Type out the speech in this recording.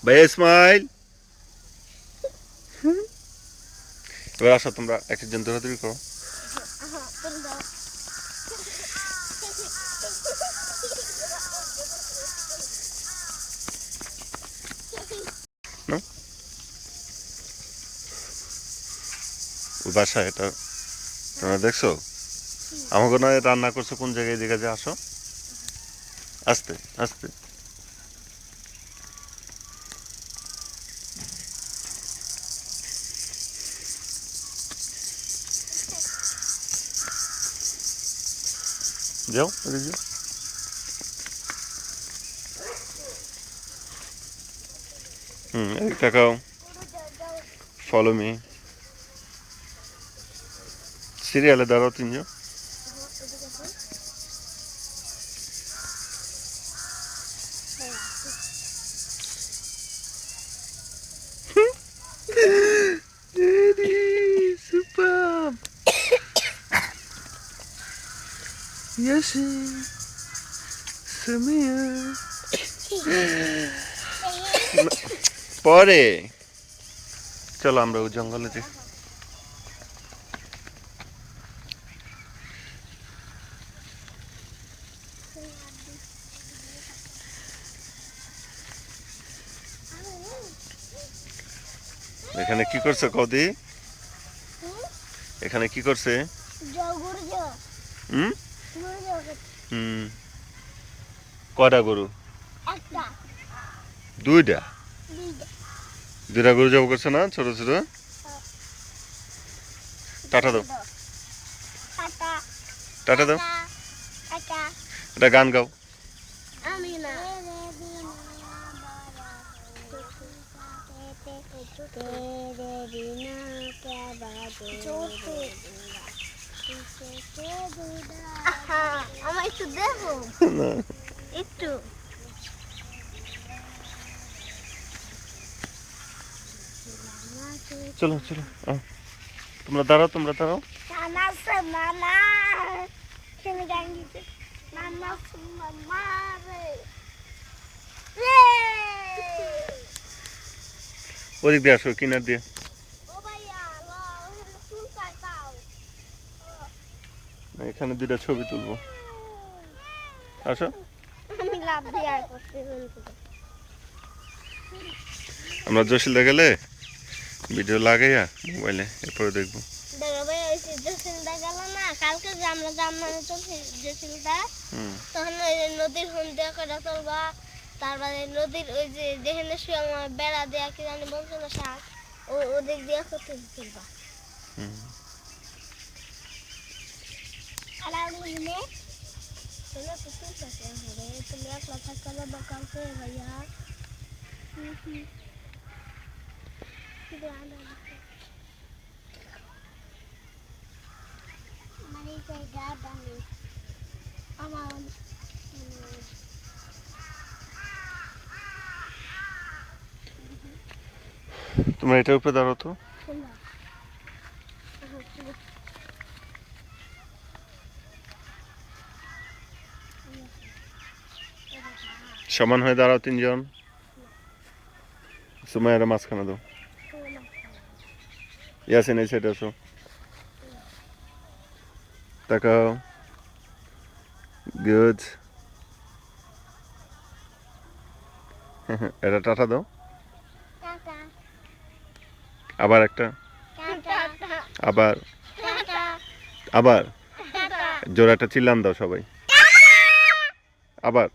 ভাইয়া স্মাইল। এবার আসো তোমরা এক একজন দৌড়াদৌড়ি করো। বাসায় এটা তোমরা দেখছো? আমাকে নয় রান্না করছো কোন জায়গায়, দিকে যে আসো আস্তে আস্তে। যাও এদিকে যাও। এদিক তাকাও। Follow me. সিরিয়ালে দাঁড়াও তিনজন। Super. Yasin. Samia. পরে চলো আমরা ওই জঙ্গলে যাই। এখানে কি করছে কদি? এখানে কি করছে? কয়টা গরু? দুইটা। দুইটা গরু জব করছে না ছোট ছোট? টাটা দাও, টাটা দাও। এটা গান গাও। আমার একটু দেখো, না একটু চলো চলো তোমরা দাঁড়াও, তোমরা দাঁড়াও। ওদিক দিয়ে আসো, কিনার দিয়ে। এখানে দুইটা ছবি তুলবো, আসো। আমরা জসিলদা গেলে ভিডিও লাগাইয়া মোবাইলে এরপরে দেখবো। কালকে যে আমরা জামনানে চলছি তখন ওই নদীর হুন্ডা করে চলবা, তারপরে নদীর ওই যে যেখানে শুয়ে আমার বেড়া দেয়া কি জানি বলছো না শাক, ওদিক দিয়ে করতে চলবা। তুমি একলা থাকতে পারবা কালকে ভাইয়া? তোমরা এটার উপরে দাঁড়াও তো। সমান হয়ে দাঁড়াও তিনজন। সুমাইয়ার মাঝখানে দাও। ইয়াসিন এই সাইডে আসো, তাকাও। গুড। এটা টাটা দাও। আবার একটা, আবার আবার জোরে একটা চিল্লান দাও সবাই, আবার।